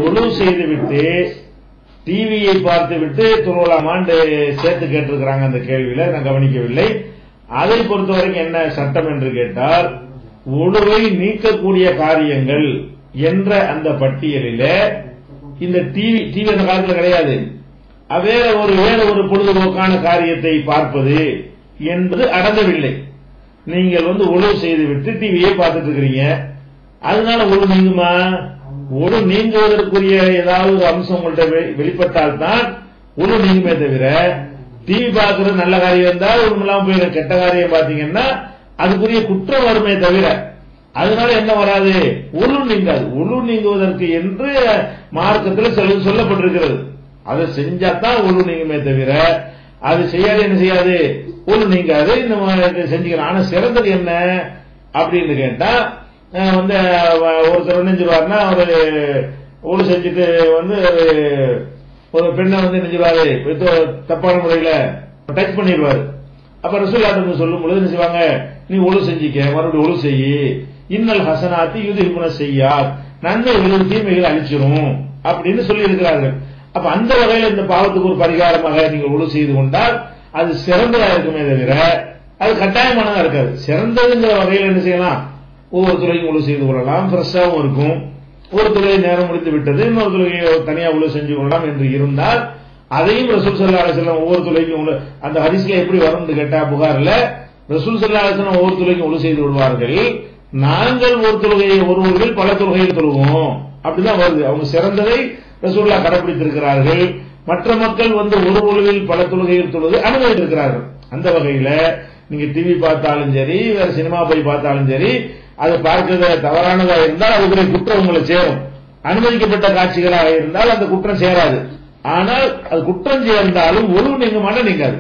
ஒழுவு செய்துவிட்டு டிவியை பார்த்து விட்டு தொழலாமான்னு சேர்த்து கேட்டிருக்கிறாங்க. அந்த கேள்வியில நான் கவனிக்கவில்லை. அதை பொறுத்தவரைக்கும் என்ன சட்டம் என்று கேட்டால், ஒழுவை நீக்கக்கூடிய காரியங்கள் என்ற அந்த பட்டியலில இந்த டிவி அந்த காலத்தில் கிடையாது. வேற ஒரு பொழுதுபோக்கான காரியத்தை பார்ப்பது என்பது அடங்கவில்லை. நீங்கள் ஒழுவு செய்துவிட்டு டிவியை பார்த்துட்டு இருக்கிறீங்க, அதனால ஒழு நீங்குமா? ஒழு நீங்குவதற்குரிய ஏதாவது ஒரு அம்சம் உங்கள்கிட்ட வெளிப்பட்டால் தான் ஒழு நீங்குமே தவிர, டிவி பார்க்கறது நல்ல காரியம் இருந்தால் ஒண்ணுமெல்லாம் போயிட, கெட்ட காரியம் பாத்தீங்கன்னா அதுக்குரிய குற்றம் வருமே தவிர அதனால என்ன வராது, ஒழு நீங்காது. ஒழு நீங்குவதற்கு என்று மார்க்கத்தில் சொல்லப்பட்டிருக்கிறது. அதை செஞ்சாதான் ஒழு நீங்குமே தவிர அது செய்யாது என்ன செய்யாது, ஒழு நீங்காது. இந்த மாதிரி செஞ்சுக்கலாம். ஆனா சிறந்தது என்ன அப்படின்னு கேட்டா, ஒருத்தர் நெஞ்சுவாருன்னா ஒரு ஒழு செஞ்சுட்டு ஒரு பெண்ணை நெஞ்சுவாரு தப்பான முறையில டச் பண்ணிடுவாரு. அப்ப ரசூலுல்லாஹ் சொல்லும் பொழுது என்ன செய்வாங்க, நீ ஒழு செஞ்சிக்க, மறுபடியும் ஒழு செய்யி, இன்னல் ஹசனாத்தி யுதுஹிபுன செய்யாத், நன்மைகள் தீமைகள் அழிச்சிரும் அப்படின்னு சொல்லி இருக்கிறார்கள். அப்ப அந்த வகையில இந்த பாவத்துக்கு ஒரு பரிகாரமாக நீங்கள் ஒழு செய்து கொண்டால் அது சிறந்ததா இருக்குமே தவிர அது கட்டாயமானதா இருக்காது. சிறந்ததுங்கிற வகையில் என்ன செய்யலாம், ஒவ்வொரு துறையும் ஒழு செய்து கொள்ளலாம், ஃப்ரெஷ்ஷாகவும் இருக்கும். ஒரு துறை நேரம் முடிந்து விட்டது, இன்னொரு துறையை தனியா ஒழு செஞ்சு கொள்ளலாம் என்று இருந்தால் அதையும் ரசூல் ஸல்லல்லாஹு அலைஹி வஸல்லம் ஒவ்வொரு துறைக்கும் அந்த ஹதீஸ்ல எப்படி வரும்னு கேட்டா, புகார்ல ரசூல் ஸல்லல்லாஹு அலைஹி வஸல்லம் ஒவ்வொரு துறைக்கும் ஒழு செய்து விடுவார்கள். நாங்கள் ஒரு தொழுகையை ஒருவர்கள் பல தொழுகையில் தொழுவோம் அப்படிதான் வருது. அவங்க சிறந்ததை ரசூலுல்லாஹ் கடைபிடித்திருக்கிறார்கள். மற்ற மக்கள் ஒரு ஒழுவில் பல தொழுகையில் தொழுது அனுமதித்திருக்கிறார்கள். அந்த வகையில நீங்க டிவி பார்த்தாலும் சரி, வேற சினிமா போய் பார்த்தாலும் சரி, அதை பார்க்கிறது தவறானதா இருந்தால் அதுக்குரிய குற்றம் உங்களை சேரும். அனுமதிக்கப்பட்ட காட்சிகளாக இருந்தால் அந்த குற்றம் சேராது. ஆனால் அது குற்றம் சேர்ந்தாலும் ஒழுவு நீங்குமான நீங்காது.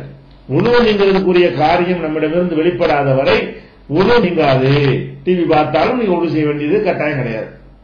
ஒழுவு நீங்கிறதுக்குரிய காரியம் நம்மிடமிருந்து வெளிப்படாத வரை ஒழுவு நீங்காது. டிவி பார்த்தாலும் நீங்க ஒழுவு செய்ய வேண்டியது கட்டாயம் கிடையாது.